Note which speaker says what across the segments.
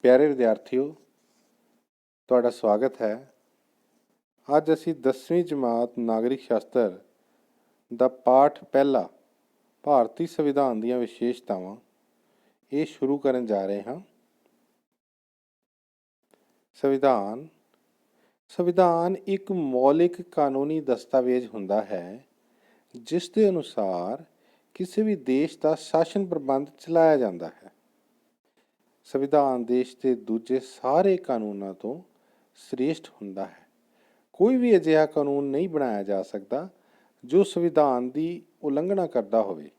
Speaker 1: ਪਿਆਰੇ ਵਿਦਿਆਰਥੀਓ, ਤੁਹਾਡਾ ਸਵਾਗਤ ਹੈ। ਅੱਜ ਅਸੀਂ 10ਵੀਂ ਜਮਾਤ ਨਾਗਰਿਕ ਸ਼ਾਸਤਰ ਦਾ ਪਾਠ ਪਹਿਲਾ ਭਾਰਤੀ ਸੰਵਿਧਾਨ ਦੀਆਂ ਵਿਸ਼ੇਸ਼ਤਾਵਾਂ ਇਹ ਸ਼ੁਰੂ ਕਰਨ ਜਾ ਰਹੇ ਹਾਂ। ਸੰਵਿਧਾਨ ਇੱਕ ਮੌਲਿਕ ਕਾਨੂੰਨੀ ਦਸਤਾਵੇਜ਼ ਹੁੰਦਾ ਹੈ ਜਿਸ ਦੇ ਅਨੁਸਾਰ ਕਿਸੇ ਵੀ ਦੇਸ਼ ਦਾ ਸ਼ਾਸਨ ਪ੍ਰਬੰਧ ਚਲਾਇਆ ਜਾਂਦਾ ਹੈ। ਸੰਵਿਧਾਨ ਦੇਸ਼ ਦੇ ਦੂਜੇ ਸਾਰੇ ਕਾਨੂੰਨਾਂ ਤੋਂ ਸ੍ਰੇਸ਼ਟ ਹੁੰਦਾ ਹੈ। ਕੋਈ ਵੀ ਅਜਿਹਾ ਕਾਨੂੰਨ ਨਹੀਂ ਬਣਾਇਆ ਜਾ ਸਕਦਾ ਜੋ ਸੰਵਿਧਾਨ ਦੀ ਉਲੰਘਣਾ ਕਰਦਾ ਹੋਵੇ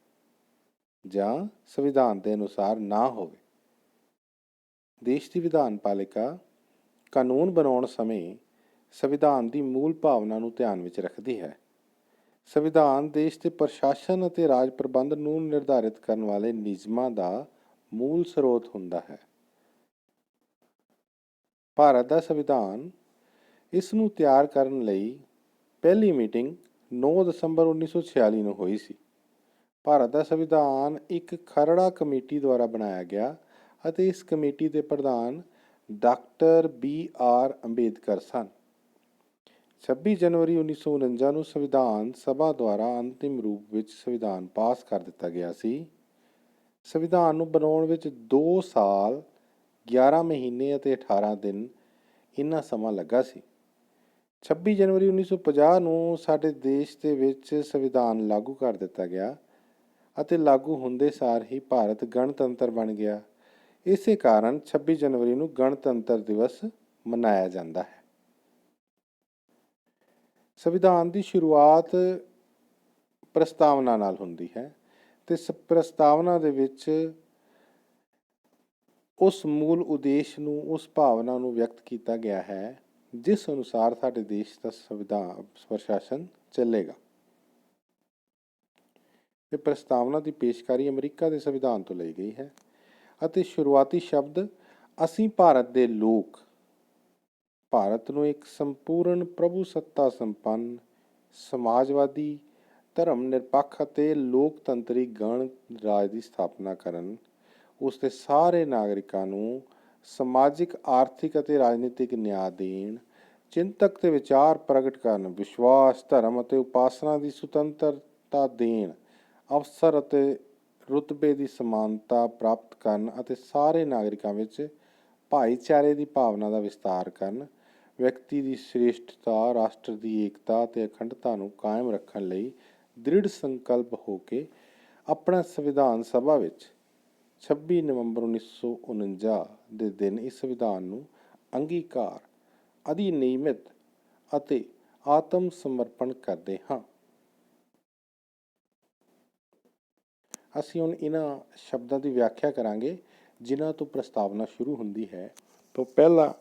Speaker 1: ਜਾਂ ਸੰਵਿਧਾਨ ਦੇ ਅਨੁਸਾਰ ਨਾ ਹੋਵੇ। ਦੇਸ਼ ਦੀ ਵਿਧਾਨ ਪਾਲਿਕਾ ਕਾਨੂੰਨ ਬਣਾਉਣ ਸਮੇਂ ਸੰਵਿਧਾਨ ਦੀ ਮੂਲ ਭਾਵਨਾ ਨੂੰ ਧਿਆਨ ਵਿੱਚ ਰੱਖਦੀ ਹੈ। ਸੰਵਿਧਾਨ ਦੇਸ਼ ਦੇ ਪ੍ਰਸ਼ਾਸਨ ਅਤੇ ਰਾਜ ਪ੍ਰਬੰਧ ਨੂੰ ਨਿਰਧਾਰਿਤ ਕਰਨ ਵਾਲੇ ਨਿਯਮਾਂ ਦਾ ਮੂਲ ਸਰੋਤ ਹੁੰਦਾ ਹੈ। ਭਾਰਤ ਦਾ ਸੰਵਿਧਾਨ ਇਸ ਨੂੰ ਤਿਆਰ ਕਰਨ ਲਈ ਪਹਿਲੀ ਮੀਟਿੰਗ 9 ਦਸੰਬਰ 1946 ਨੂੰ ਹੋਈ ਸੀ। ਭਾਰਤ ਦਾ ਸੰਵਿਧਾਨ ਇੱਕ ਖਰੜਾ ਕਮੇਟੀ ਦੁਆਰਾ ਬਣਾਇਆ ਗਿਆ ਅਤੇ ਇਸ ਕਮੇਟੀ ਦੇ ਪ੍ਰਧਾਨ ਡਾਕਟਰ BR ਅੰਬੇਦਕਰ ਸਨ। 26 ਜਨਵਰੀ 1949 ਨੂੰ ਸੰਵਿਧਾਨ ਸਭਾ ਦੁਆਰਾ ਅੰਤਿਮ ਰੂਪ ਵਿੱਚ ਸੰਵਿਧਾਨ ਪਾਸ ਕਰ ਦਿੱਤਾ ਗਿਆ ਸੀ। ਸੰਵਿਧਾਨ ਨੂੰ ਬਣਾਉਣ ਵਿੱਚ 2 ਸਾਲ 11 ਮਹੀਨੇ ਅਤੇ 18 ਦਿਨ ਇੰਨਾ ਸਮਾਂ ਲੱਗਾ ਸੀ। 26 ਜਨਵਰੀ 1950 ਨੂੰ ਸਾਡੇ ਦੇਸ਼ ਦੇ ਵਿੱਚ ਸੰਵਿਧਾਨ ਲਾਗੂ ਕਰ ਦਿੱਤਾ ਗਿਆ ਅਤੇ ਲਾਗੂ ਹੁੰਦੇ ਸਾਰ ਹੀ ਭਾਰਤ ਗਣਤੰਤਰ ਬਣ ਗਿਆ। ਇਸੇ ਕਾਰਨ 26 ਜਨਵਰੀ ਨੂੰ ਗਣਤੰਤਰ ਦਿਵਸ ਮਨਾਇਆ ਜਾਂਦਾ ਹੈ। ਸੰਵਿਧਾਨ ਦੀ ਸ਼ੁਰੂਆਤ ਪ੍ਰਸਤਾਵਨਾ ਨਾਲ ਹੁੰਦੀ ਹੈ ਤੇ ਪ੍ਰਸਤਾਵਨਾ ਦੇ ਵਿੱਚ ਉਸ ਮੂਲ ਉਦੇਸ਼ ਨੂੰ, ਉਸ ਭਾਵਨਾ ਨੂੰ ਵਿਅਕਤ ਕੀਤਾ ਗਿਆ ਹੈ ਜਿਸ ਅਨੁਸਾਰ ਸਾਡੇ ਦੇਸ਼ ਦਾ ਸੰਵਿਧਾਨ ਪ੍ਰਸ਼ਾਸਨ ਚੱਲੇਗਾ। ਇਹ ਪ੍ਰਸਤਾਵਨਾ ਦੀ ਪੇਸ਼ਕਾਰੀ ਅਮਰੀਕਾ ਦੇ ਸੰਵਿਧਾਨ ਤੋਂ ਲਈ ਗਈ ਹੈ ਅਤੇ ਸ਼ੁਰੂਆਤੀ ਸ਼ਬਦ ਅਸੀਂ ਭਾਰਤ ਦੇ ਲੋਕ ਭਾਰਤ ਨੂੰ ਇੱਕ ਸੰਪੂਰਨ ਪ੍ਰਭੂ ਸੱਤਾ ਸੰਪੰਨ ਸਮਾਜਵਾਦੀ ਧਰਮ ਨਿਰਪੱਖ ਅਤੇ ਲੋਕਤੰਤਰੀ ਗਣਰਾਜ ਦੀ ਸਥਾਪਨਾ ਕਰਨ, ਉਸ ਦੇ ਸਾਰੇ ਨਾਗਰਿਕਾਂ ਨੂੰ ਸਮਾਜਿਕ, ਆਰਥਿਕ ਅਤੇ ਰਾਜਨੀਤਿਕ ਨਿਆਂ ਦੇਣ, ਚਿੰਤਕ ਤੇ ਵਿਚਾਰ ਪ੍ਰਗਟ ਕਰਨ, ਵਿਸ਼ਵਾਸ, ਧਰਮ ਅਤੇ ਉਪਾਸਨਾ ਦੀ ਸੁਤੰਤਰਤਾ ਦੇਣ, ਅਵਸਰ ਅਤੇ ਰੁਤਬੇ ਦੀ ਸਮਾਨਤਾ ਪ੍ਰਾਪਤ ਕਰਨ ਅਤੇ ਸਾਰੇ ਨਾਗਰਿਕਾਂ ਵਿੱਚ ਭਾਈਚਾਰੇ ਦੀ ਭਾਵਨਾ ਦਾ ਵਿਸਤਾਰ ਕਰਨ, ਵਿਅਕਤੀ ਦੀ ਸ੍ਰੇਸ਼ਟਤਾ, ਰਾਸ਼ਟਰ ਦੀ ਏਕਤਾ ਅਤੇ ਅਖੰਡਤਾ ਨੂੰ ਕਾਇਮ ਰੱਖਣ ਲਈ ਦ੍ਰਿੜ ਸੰਕਲਪ ਹੋ ਕੇ ਆਪਣਾ ਸੰਵਿਧਾਨ ਸਭਾ ਵਿੱਚ 26 ਨਵੰਬਰ 1949 ਦੇ ਦਿਨ ਇਸ ਸੰਵਿਧਾਨ ਨੂੰ ਅੰਗੀਕਾਰ, ਅਧਿਨਿਯਮਿਤ ਅਤੇ ਆਤਮ ਸਮਰਪਣ ਕਰਦੇ ਹਾਂ। ਅਸੀਂ ਹੁਣ ਇਹਨਾਂ ਸ਼ਬਦਾਂ ਦੀ ਵਿਆਖਿਆ ਕਰਾਂਗੇ ਜਿਨ੍ਹਾਂ ਤੋਂ ਪ੍ਰਸਤਾਵਨਾ ਸ਼ੁਰੂ ਹੁੰਦੀ ਹੈ। ਤੋਂ ਪਹਿਲਾ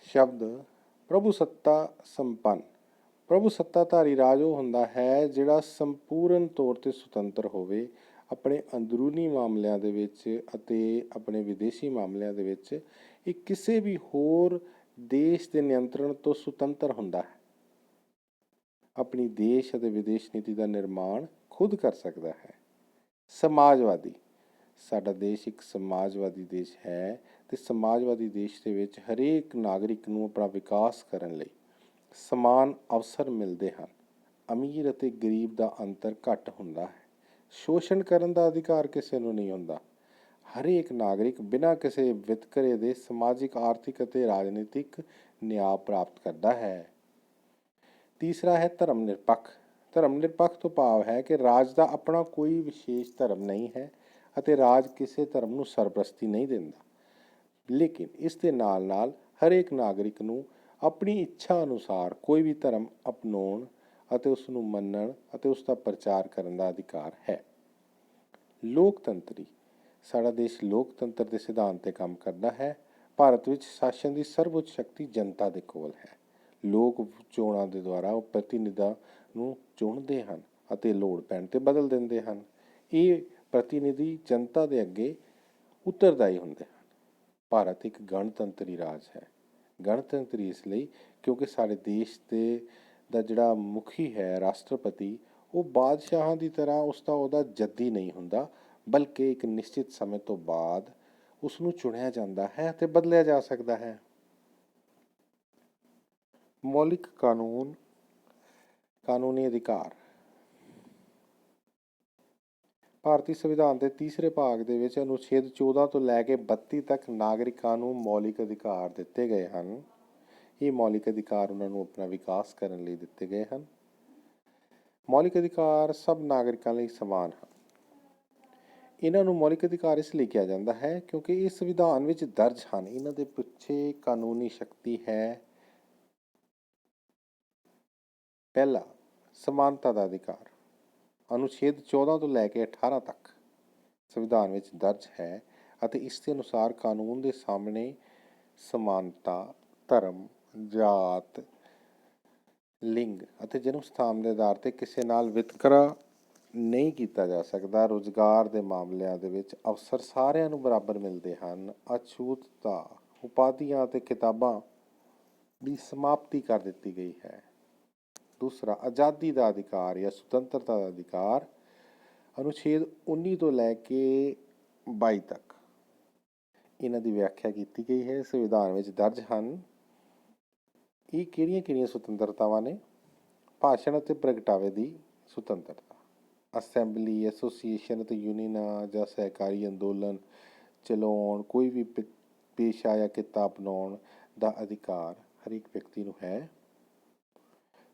Speaker 1: ਸ਼ਬਦ ਪ੍ਰਭੂ ਸੱਤਾ ਸੰਪੰਨ। ਪ੍ਰਭੂ ਸੱਤਾਧਾਰੀ ਰਾਜ ਉਹ ਹੁੰਦਾ ਹੈ ਜਿਹੜਾ ਸੰਪੂਰਨ ਤੌਰ 'ਤੇ ਸੁਤੰਤਰ ਹੋਵੇ, ਆਪਣੇ ਅੰਦਰੂਨੀ ਮਾਮਲਿਆਂ ਦੇ ਵਿੱਚ ਅਤੇ ਆਪਣੇ ਵਿਦੇਸ਼ੀ ਮਾਮਲਿਆਂ ਦੇ ਵਿੱਚ ਇਹ ਕਿਸੇ ਵੀ ਹੋਰ ਦੇਸ਼ ਦੇ ਨਿਯੰਤਰਣ ਤੋਂ ਸੁਤੰਤਰ ਹੁੰਦਾ ਹੈ। ਆਪਣੀ ਦੇਸ਼ ਅਤੇ ਵਿਦੇਸ਼ ਨੀਤੀ ਦਾ ਨਿਰਮਾਣ ਖੁਦ ਕਰ ਸਕਦਾ ਹੈ। ਸਮਾਜਵਾਦੀ, ਸਾਡਾ ਦੇਸ਼ ਇੱਕ ਸਮਾਜਵਾਦੀ ਦੇਸ਼ ਹੈ ਤੇ ਸਮਾਜਵਾਦੀ ਦੇਸ਼ ਦੇ ਵਿੱਚ ਹਰੇਕ ਨਾਗਰਿਕ ਨੂੰ ਆਪਣਾ ਵਿਕਾਸ ਕਰਨ ਲਈ ਸਮਾਨ ਅਵਸਰ ਮਿਲਦੇ ਹਨ। ਅਮੀਰ ਅਤੇ ਗਰੀਬ ਦਾ ਅੰਤਰ ਘੱਟ ਹੁੰਦਾ ਹੈ। ਸ਼ੋਸ਼ਣ ਕਰਨ ਦਾ ਅਧਿਕਾਰ ਕਿਸੇ ਨੂੰ ਨਹੀਂ ਹੁੰਦਾ। ਹਰੇਕ ਨਾਗਰਿਕ ਬਿਨਾਂ ਕਿਸੇ ਵਿਤਕਰੇ ਦੇ ਸਮਾਜਿਕ, ਆਰਥਿਕ ਅਤੇ ਰਾਜਨੀਤਿਕ ਨਿਆਂ ਪ੍ਰਾਪਤ ਕਰਦਾ ਹੈ। ਤੀਸਰਾ ਹੈ ਧਰਮ ਨਿਰਪੱਖ। ਧਰਮ ਨਿਰਪੱਖ ਤੋਂ ਭਾਵ ਹੈ ਕਿ ਰਾਜ ਦਾ ਆਪਣਾ ਕੋਈ ਵਿਸ਼ੇਸ਼ ਧਰਮ ਨਹੀਂ ਹੈ ਅਤੇ ਰਾਜ ਕਿਸੇ ਧਰਮ ਨੂੰ ਸਰਪ੍ਰਸਤੀ ਨਹੀਂ ਦਿੰਦਾ, ਲੇਕਿਨ ਇਸ ਦੇ ਨਾਲ ਨਾਲ ਹਰੇਕ ਨਾਗਰਿਕ ਨੂੰ ਆਪਣੀ ਇੱਛਾ ਅਨੁਸਾਰ ਕੋਈ ਵੀ ਧਰਮ ਅਪਣਾਉਣ ਅਤੇ ਉਸ ਨੂੰ ਮੰਨਣ ਅਤੇ ਉਸ ਦਾ ਪ੍ਰਚਾਰ ਕਰਨ ਦਾ ਅਧਿਕਾਰ ਹੈ। ਲੋਕਤੰਤਰੀ, ਸਾਡਾ ਦੇਸ਼ ਲੋਕਤੰਤਰ ਦੇ ਸਿਧਾਂਤ 'ਤੇ ਕੰਮ ਕਰਦਾ ਹੈ। ਭਾਰਤ ਵਿੱਚ ਸ਼ਾਸਨ ਦੀ ਸਰਵਉੱਚ ਸ਼ਕਤੀ ਜਨਤਾ ਦੇ ਕੋਲ ਹੈ। ਲੋਕ ਚੋਣਾਂ ਦੇ ਦੁਆਰਾ ਉਹ ਪ੍ਰਤੀਨਿਧਾਂ ਨੂੰ ਚੁਣਦੇ ਹਨ ਅਤੇ ਲੋੜ ਪੈਣ 'ਤੇ ਬਦਲ ਦਿੰਦੇ ਹਨ। ਇਹ ਪ੍ਰਤੀਨਿਧੀ ਜਨਤਾ ਦੇ ਅੱਗੇ ਉੱਤਰਦਾਈ ਹੁੰਦੇ ਹਨ। ਭਾਰਤ ਇੱਕ ਗਣਤੰਤਰੀ ਰਾਜ ਹੈ। ਗਣਤੰਤਰੀ ਇਸ ਲਈ ਕਿਉਂਕਿ ਸਾਡੇ ਦੇਸ਼ ਦਾ ਜਿਹੜਾ ਮੁਖੀ ਹੈ, ਰਾਸ਼ਟਰਪਤੀ, ਉਹ ਬਾਦਸ਼ਾਹਾਂ ਦੀ ਤਰ੍ਹਾਂ ਉਸਦਾ ਉਹਦਾ ਜੱਦੀ ਨਹੀਂ ਹੁੰਦਾ, ਬਲਕਿ ਇੱਕ ਨਿਸ਼ਚਿਤ ਸਮੇਂ ਤੋਂ ਬਾਅਦ ਉਸ ਨੂੰ ਚੁਣਿਆ ਜਾਂਦਾ ਹੈ ਅਤੇ ਬਦਲਿਆ ਜਾ ਸਕਦਾ ਹੈ। ਮੌਲਿਕ ਕਾਨੂੰਨ, ਕਾਨੂੰਨੀ ਅਧਿਕਾਰ। ਭਾਰਤੀ ਸੰਵਿਧਾਨ ਦੇ ਤੀਸਰੇ ਭਾਗ ਦੇ ਵਿੱਚ ਅਨੁਛੇਦ 14 ਤੋਂ ਲੈ ਕੇ 32 ਤੱਕ ਨਾਗਰਿਕਾਂ ਨੂੰ ਮੌਲਿਕ ਅਧਿਕਾਰ ਦਿੱਤੇ ਗਏ ਹਨ। ਇਹ ਮੌਲਿਕ ਅਧਿਕਾਰ ਉਹਨਾਂ ਨੂੰ ਆਪਣਾ ਵਿਕਾਸ ਕਰਨ ਲਈ ਦਿੱਤੇ ਗਏ ਹਨ। ਮੌਲਿਕ ਅਧਿਕਾਰ ਸਭ ਨਾਗਰਿਕਾਂ ਲਈ ਸਮਾਨ ਹਨ। ਇਹਨਾਂ ਨੂੰ ਮੌਲਿਕ ਅਧਿਕਾਰ ਇਸ ਲਈ ਕਿਹਾ ਜਾਂਦਾ ਹੈ ਕਿਉਂਕਿ ਇਹ ਸੰਵਿਧਾਨ ਵਿੱਚ ਦਰਜ ਹਨ। ਇਹਨਾਂ ਦੇ ਪਿੱਛੇ ਕਾਨੂੰਨੀ ਸ਼ਕਤੀ ਹੈ। ਪਹਿਲਾ, ਸਮਾਨਤਾ ਦਾ ਅਧਿਕਾਰ। ਅਨੁਛੇਦ 14 ਤੋਂ ਲੈ ਕੇ 18 ਤੱਕ ਸੰਵਿਧਾਨ ਵਿੱਚ ਦਰਜ ਹੈ ਅਤੇ ਇਸ ਦੇ ਅਨੁਸਾਰ ਕਾਨੂੰਨ ਦੇ ਸਾਹਮਣੇ ਸਮਾਨਤਾ, ਧਰਮ, ਜਾਤ, ਲਿੰਗ ਅਤੇ ਜਨਮ ਸਥਾਨ ਦੇ ਆਧਾਰ ਤੇ ਕਿਸੇ ਨਾਲ ਵਿਤਕਰਾ ਨਹੀਂ ਕੀਤਾ ਜਾ ਸਕਦਾ। ਰੁਜ਼ਗਾਰ ਦੇ ਮਾਮਲਿਆਂ ਦੇ ਵਿੱਚ ਅਵਸਰ ਸਾਰਿਆਂ ਨੂੰ ਬਰਾਬਰ ਮਿਲਦੇ ਹਨ। ਅਛੂਤਤਾ, ਉਪਾਧੀਆਂ ਅਤੇ ਕਿਤਾਬਾਂ ਦੀ ਸਮਾਪਤੀ ਕਰ ਦਿੱਤੀ ਗਈ ਹੈ। ਦੂਸਰਾ, ਆਜ਼ਾਦੀ ਦਾ ਅਧਿਕਾਰ ਜਾਂ ਸੁਤੰਤਰਤਾ ਦਾ ਅਧਿਕਾਰ। ਅਨੁਛੇਦ 19 ਤੋਂ ਲੈ ਕੇ 22 ਤੱਕ ਇਹਨਾਂ ਦੀ ਵਿਆਖਿਆ ਕੀਤੀ ਗਈ ਹੈ। ਸੰਵਿਧਾਨ ਵਿੱਚ ਦਰਜ ਹਨ। ਇਹ ਕਿਹੜੀਆਂ ਸੁਤੰਤਰਤਾਵਾਂ ਨੇ? ਭਾਸ਼ਣ ਅਤੇ ਪ੍ਰਗਟਾਵੇ ਦੀ ਸੁਤੰਤਰਤਾ, ਅਸੈਂਬਲੀ, ਐਸੋਸੀਏਸ਼ਨ ਅਤੇ ਯੂਨੀਅਨਾਂ ਜਾਂ ਸਹਿਕਾਰੀ ਅੰਦੋਲਨ ਚਲਾਉਣ, ਕੋਈ ਵੀ ਪੇਸ਼ਾ ਜਾਂ ਕਿੱਤਾ ਅਪਣਾਉਣ ਦਾ ਅਧਿਕਾਰ ਹਰੇਕ ਵਿਅਕਤੀ ਨੂੰ ਹੈ।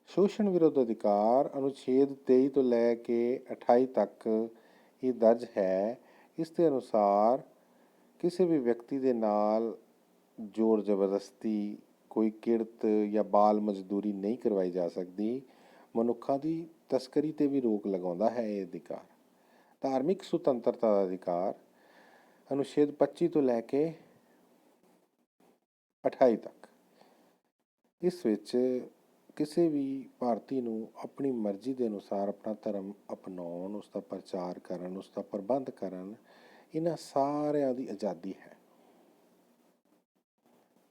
Speaker 1: ਸ਼ੋਸ਼ਣ ਵਿਰੁੱਧ ਅਧਿਕਾਰ। ਅਨੁਛੇਦ 23 ਤੋਂ ਲੈ ਕੇ 28 ਤੱਕ ਇਹ ਦਰਜ ਹੈ। ਇਸ ਦੇ ਅਨੁਸਾਰ ਕਿਸੇ ਵੀ ਵਿਅਕਤੀ ਦੇ ਨਾਲ ਜ਼ੋਰ ਜ਼ਬਰਦਸਤੀ, ਕੋਈ ਕਿਰਤ ਜਾਂ ਬਾਲ ਮਜ਼ਦੂਰੀ ਨਹੀਂ ਕਰਵਾਈ ਜਾ ਸਕਦੀ। ਮਨੁੱਖਾਂ ਦੀ ਤਸਕਰੀ 'ਤੇ ਵੀ ਰੋਕ ਲਗਾਉਂਦਾ ਹੈ ਇਹ ਅਧਿਕਾਰ। ਧਾਰਮਿਕ ਸੁਤੰਤਰਤਾ ਦਾ ਅਧਿਕਾਰ। ਅਨੁਛੇਦ 25 ਤੋਂ ਲੈ ਕੇ 28 ਤੱਕ ਇਸ ਵਿੱਚ ਕਿਸੇ ਵੀ ਭਾਰਤੀ ਨੂੰ ਆਪਣੀ ਮਰਜ਼ੀ ਦੇ ਅਨੁਸਾਰ ਆਪਣਾ ਧਰਮ ਅਪਣਾਉਣ, ਉਸ ਦਾ ਪ੍ਰਚਾਰ ਕਰਨ, ਉਸ ਦਾ ਪ੍ਰਬੰਧ ਕਰਨ, ਇਹਨਾਂ ਸਾਰਿਆਂ ਦੀ ਆਜ਼ਾਦੀ ਹੈ।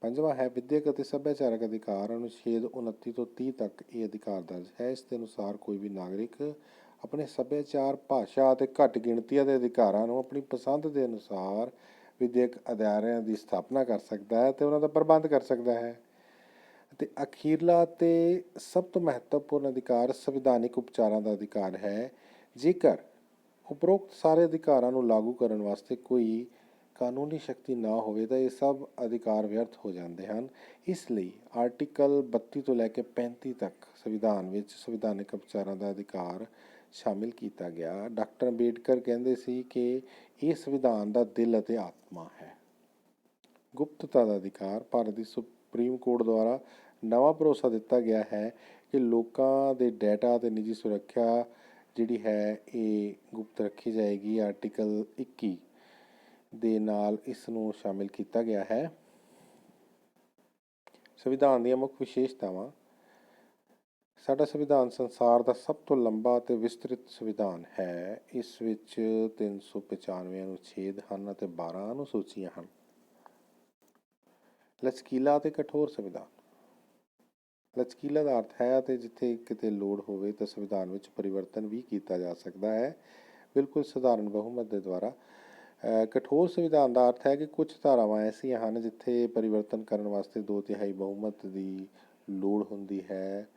Speaker 1: ਪੰਜਵਾਂ ਹੈ ਵਿੱਦਿਅਕ ਅਤੇ ਸੱਭਿਆਚਾਰਕ ਅਧਿਕਾਰ। ਅਨੁਛੇਦ 29 ਤੋਂ 30 ਤੱਕ ਇਹ ਅਧਿਕਾਰ ਦਰਜ ਹੈ। ਇਸ ਦੇ ਅਨੁਸਾਰ ਕੋਈ ਵੀ ਨਾਗਰਿਕ ਆਪਣੇ ਸੱਭਿਆਚਾਰ, ਭਾਸ਼ਾ ਅਤੇ ਘੱਟ ਗਿਣਤੀਆਂ ਦੇ ਅਧਿਕਾਰਾਂ ਨੂੰ ਆਪਣੀ ਪਸੰਦ ਦੇ ਅਨੁਸਾਰ ਵਿੱਦਿਅਕ ਅਦਾਰਿਆਂ ਦੀ ਸਥਾਪਨਾ ਕਰ ਸਕਦਾ ਹੈ ਅਤੇ ਉਹਨਾਂ ਦਾ ਪ੍ਰਬੰਧ ਕਰ ਸਕਦਾ ਹੈ। ਅਤੇ ਅਖੀਰਲਾ ਅਤੇ ਸਭ ਤੋਂ ਮਹੱਤਵਪੂਰਨ ਅਧਿਕਾਰ ਸੰਵਿਧਾਨਿਕ ਉਪਚਾਰਾਂ ਦਾ ਅਧਿਕਾਰ ਹੈ। ਜੇਕਰ ਉਪਰੋਕਤ ਸਾਰੇ ਅਧਿਕਾਰਾਂ ਨੂੰ ਲਾਗੂ ਕਰਨ ਵਾਸਤੇ ਕੋਈ ਕਾਨੂੰਨੀ ਸ਼ਕਤੀ ਨਾ ਹੋਵੇ ਤਾਂ ਇਹ ਸਭ ਅਧਿਕਾਰ ਵਿਅਰਥ ਹੋ ਜਾਂਦੇ ਹਨ। ਇਸ ਲਈ ਆਰਟੀਕਲ 32 ਤੋਂ ਲੈ ਕੇ 35 ਤੱਕ ਸੰਵਿਧਾਨ ਵਿੱਚ ਸੰਵਿਧਾਨਿਕ ਉਪਚਾਰਾਂ ਦਾ ਅਧਿਕਾਰ ਸ਼ਾਮਿਲ ਕੀਤਾ ਗਿਆ। ਡਾਕਟਰ ਅੰਬੇਡਕਰ ਕਹਿੰਦੇ ਸੀ ਕਿ ਇਹ ਸੰਵਿਧਾਨ ਦਾ ਦਿਲ ਅਤੇ ਆਤਮਾ ਹੈ। ਗੁਪਤਤਾ ਦਾ ਅਧਿਕਾਰ। ਭਾਰਤ ਦੀ ਸੁਪਰੀਮ ਕੋਰਟ ਦੁਆਰਾ ਨਵਾਂ ਭਰੋਸਾ ਦਿੱਤਾ ਗਿਆ ਹੈ ਕਿ ਲੋਕਾਂ ਦੇ ਡੇਟਾ ਅਤੇ ਨਿੱਜੀ ਸੁਰੱਖਿਆ ਜਿਹੜੀ ਹੈ ਇਹ ਗੁਪਤ ਰੱਖੀ ਜਾਏਗੀ। ਆਰਟੀਕਲ 21 ਦੇ ਨਾਲ ਇਸ ਨੂੰ ਸ਼ਾਮਿਲ ਕੀਤਾ ਗਿਆ ਹੈ। ਸੰਵਿਧਾਨ ਦੀਆਂ ਮੁੱਖ ਵਿਸ਼ੇਸ਼ਤਾਵਾਂ। ਸਾਡਾ ਸੰਵਿਧਾਨ ਸੰਸਾਰ ਦਾ ਸਭ ਤੋਂ ਲੰਬਾ ਅਤੇ ਵਿਸਤ੍ਰਿਤ ਸੰਵਿਧਾਨ ਹੈ। ਇਸ ਵਿੱਚ 395 ਅਨੁਛੇਦ ਹਨ ਅਤੇ 12 ਅਨੁਸੂਚੀਆਂ ਹਨ। ਲਚਕੀਲਾ ਅਤੇ ਕਠੋਰ ਸੰਵਿਧਾਨ। ਲਚਕੀਲਾ ਦਾ ਅਰਥ ਹੈ ਅਤੇ ਜਿੱਥੇ ਕਿਤੇ ਲੋੜ ਹੋਵੇ ਤਾਂ ਸੰਵਿਧਾਨ ਵਿੱਚ ਪਰਿਵਰਤਨ ਵੀ ਕੀਤਾ ਜਾ ਸਕਦਾ ਹੈ, ਬਿਲਕੁਲ ਸਧਾਰਨ ਬਹੁਮਤ ਦੇ ਦੁਆਰਾ। ਕਠੋਰ ਸੰਵਿਧਾਨ ਦਾ ਅਰਥ ਹੈ ਕਿ ਕੁਝ ਧਾਰਾਵਾਂ ਐਸੀਆਂ ਹਨ ਜਿੱਥੇ ਪਰਿਵਰਤਨ ਕਰਨ ਵਾਸਤੇ 2/3 ਬਹੁਮਤ ਦੀ ਲੋੜ ਹੁੰਦੀ ਹੈ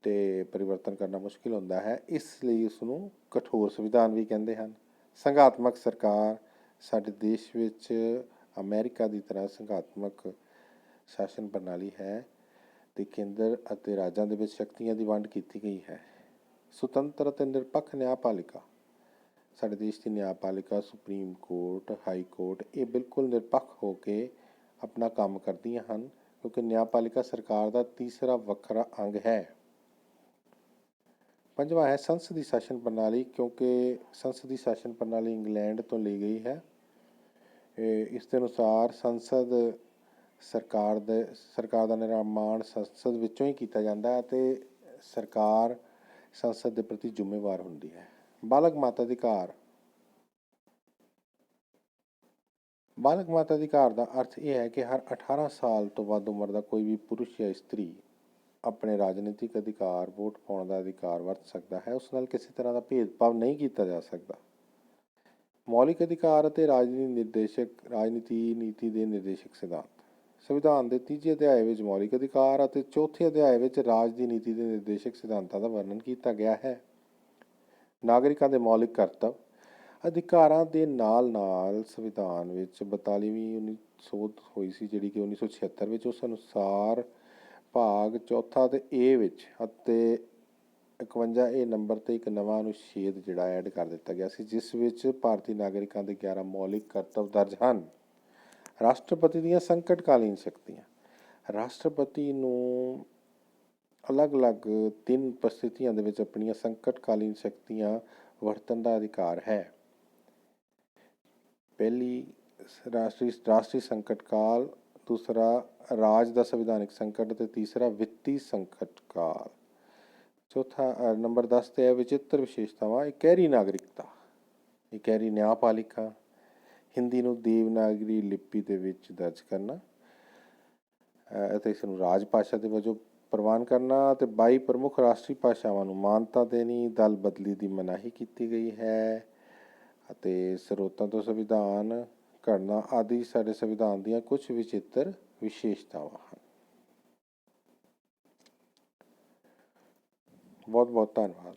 Speaker 1: ਅਤੇ ਪਰਿਵਰਤਨ ਕਰਨਾ ਮੁਸ਼ਕਿਲ ਹੁੰਦਾ ਹੈ, ਇਸ ਲਈ ਉਸ ਨੂੰ ਕਠੋਰ ਸੰਵਿਧਾਨ ਵੀ ਕਹਿੰਦੇ ਹਨ। ਸੰਘਾਤਮਕ ਸਰਕਾਰ। ਸਾਡੇ ਦੇਸ਼ ਵਿੱਚ ਅਮਰੀਕਾ ਦੀ ਤਰ੍ਹਾਂ ਸੰਘਾਤਮਕ ਸ਼ਾਸਨ ਪ੍ਰਣਾਲੀ ਹੈ ਅਤੇ ਕੇਂਦਰ ਅਤੇ ਰਾਜਾਂ ਦੇ ਵਿੱਚ ਸ਼ਕਤੀਆਂ ਦੀ ਵੰਡ ਕੀਤੀ ਗਈ ਹੈ। ਸੁਤੰਤਰ ਅਤੇ ਨਿਰਪੱਖ ਨਿਆਂਪਾਲਿਕਾ। ਸਾਡੇ ਦੇਸ਼ ਦੀ ਨਿਆਂਪਾਲਿਕਾ, ਸੁਪਰੀਮ ਕੋਰਟ, ਹਾਈ ਕੋਰਟ, ਇਹ ਬਿਲਕੁਲ ਨਿਰਪੱਖ ਹੋ ਕੇ ਆਪਣਾ ਕੰਮ ਕਰਦੀਆਂ ਹਨ ਕਿਉਂਕਿ ਨਿਆਂਪਾਲਿਕਾ ਸਰਕਾਰ ਦਾ ਤੀਸਰਾ ਵੱਖਰਾ ਅੰਗ ਹੈ। ਪੰਜਵਾਂ ਹੈ ਸੰਸਦੀ ਸ਼ਾਸਨ ਪ੍ਰਣਾਲੀ। ਕਿਉਂਕਿ ਸੰਸਦੀ ਸ਼ਾਸਨ ਪ੍ਰਣਾਲੀ ਇੰਗਲੈਂਡ ਤੋਂ ਲਈ ਗਈ ਹੈ। ਇਸ ਦੇ ਅਨੁਸਾਰ ਸਰਕਾਰ ਦਾ ਨਿਰਮਾਣ ਸੰਸਦ ਵਿੱਚੋਂ ਹੀ ਕੀਤਾ ਜਾਂਦਾ ਹੈ ਅਤੇ ਸਰਕਾਰ ਸੰਸਦ ਦੇ ਪ੍ਰਤੀ ਜ਼ਿੰਮੇਵਾਰ ਹੁੰਦੀ ਹੈ। ਬਾਲਗ ਮਤ ਅਧਿਕਾਰ। ਬਾਲਗ ਮਤ ਅਧਿਕਾਰ ਦਾ ਅਰਥ ਇਹ ਹੈ ਕਿ ਹਰ 18 ਸਾਲ ਤੋਂ ਵੱਧ ਉਮਰ ਦਾ ਕੋਈ ਵੀ ਪੁਰਸ਼ ਜਾਂ ਇਸਤਰੀ ਆਪਣੇ ਰਾਜਨੀਤਿਕ ਅਧਿਕਾਰ, ਵੋਟ ਪਾਉਣ ਦਾ ਅਧਿਕਾਰ ਵਰਤ ਸਕਦਾ ਹੈ। ਉਸ ਨਾਲ ਕਿਸੇ ਤਰ੍ਹਾਂ ਦਾ ਭੇਦਭਾਵ ਨਹੀਂ ਕੀਤਾ ਜਾ ਸਕਦਾ। ਮੌਲਿਕ ਅਧਿਕਾਰ ਅਤੇ ਰਾਜਨੀਤੀ ਨੀਤੀ ਦੇ ਨਿਰਦੇਸ਼ਕ ਸਿਧਾਂਤ। ਸੰਵਿਧਾਨ ਦੇ ਤੀਜੇ ਅਧਿਆਇ ਵਿੱਚ ਮੌਲਿਕ ਅਧਿਕਾਰ ਅਤੇ ਚੌਥੇ ਅਧਿਆਇ ਵਿੱਚ ਰਾਜ ਦੀ ਨੀਤੀ ਦੇ ਨਿਰਦੇਸ਼ਕ ਸਿਧਾਂਤਾਂ ਦਾ ਵਰਣਨ ਕੀਤਾ ਗਿਆ ਹੈ। ਨਾਗਰਿਕਾਂ ਦੇ ਮੌਲਿਕ ਕਰਤੱਵ ਅਧਿਕਾਰਾਂ ਦੇ ਨਾਲ ਨਾਲ ਸੰਵਿਧਾਨ ਵਿੱਚ 42ਵੀਂ ਸੋਧ ਹੋਈ ਸੀ, ਜਿਹੜੀ ਕਿ 1976 ਵਿੱਚ। ਉਸ ਅਨੁਸਾਰ ਭਾਗ ਚੌਥਾ ਤੇ ਏ ਵਿੱਚ ਅਤੇ 51A ਨੰਬਰ ਤੇ ਇੱਕ ਨਵਾਂ ਅਨੁਛੇਦ ਜਿਹੜਾ ਐਡ ਕਰ ਦਿੱਤਾ ਗਿਆ ਸੀ, ਜਿਸ ਵਿੱਚ ਭਾਰਤੀ ਨਾਗਰਿਕਾਂ ਦੇ 11 ਮੌਲਿਕ ਕਰਤੱਵ ਦਰਜ ਹਨ। ਰਾਸ਼ਟਰਪਤੀ ਦੀਆਂ ਸੰਕਟਕਾਲੀਨ ਸ਼ਕਤੀਆਂ। ਰਾਸ਼ਟਰਪਤੀ ਨੂੰ ਅਲੱਗ-ਅਲੱਗ 3 ਪਰਿਸਥਿਤੀਆਂ ਦੇ ਵਿੱਚ ਆਪਣੀਆਂ ਸੰਕਟਕਾਲੀਨ ਸ਼ਕਤੀਆਂ ਵਰਤਣ ਦਾ ਅਧਿਕਾਰ ਹੈ। ਪਹਿਲੀ ਰਾਸ਼ਟਰੀ ਸੰਕਟ ਕਾਲ, ਦੂਸਰਾ ਰਾਜ ਦਾ ਸੰਵਿਧਾਨਿਕ ਸੰਕਟ ਅਤੇ ਤੀਸਰਾ ਵਿੱਤੀ ਸੰਕਟ ਕਾਲ। ਚੌਥਾ ਨੰਬਰ 10 ਤੇ ਹੈ ਵਿਚਿੱਤਰ ਵਿਸ਼ੇਸ਼ਤਾਵਾਂ। ਇਕਹਿਰੀ ਨਾਗਰਿਕਤਾ, ਇਕਹਿਰੀ ਨਿਆਂਪਾਲਿਕਾ, ਹਿੰਦੀ ਨੂੰ ਦੇਵਨਾਗਰੀ ਲਿਪੀ ਦੇ ਵਿੱਚ ਦਰਜ ਕਰਨਾ ਅਤੇ ਇਸ ਨੂੰ ਰਾਜ ਭਾਸ਼ਾ ਦੇ ਵਜੋਂ ਪ੍ਰਵਾਨ ਕਰਨਾ ਅਤੇ 22 ਪ੍ਰਮੁੱਖ ਰਾਸ਼ਟਰੀ ਭਾਸ਼ਾਵਾਂ ਨੂੰ ਮਾਨਤਾ ਦੇਣੀ। ਦਲ ਬਦਲੀ ਦੀ ਮਨਾਹੀ ਕੀਤੀ ਗਈ ਹੈ ਅਤੇ ਸਰੋਤਾਂ ਤੋਂ ਸੰਵਿਧਾਨ ਘੜਨਾ ਆਦਿ ਸਾਡੇ ਸੰਵਿਧਾਨ ਦੀਆਂ ਕੁਝ ਵਿਚਿੱਤਰ ਵਿਸ਼ੇਸ਼ਤਾਵਾਂ ਹਨ। ਬਹੁਤ ਬਹੁਤ ਧੰਨਵਾਦ।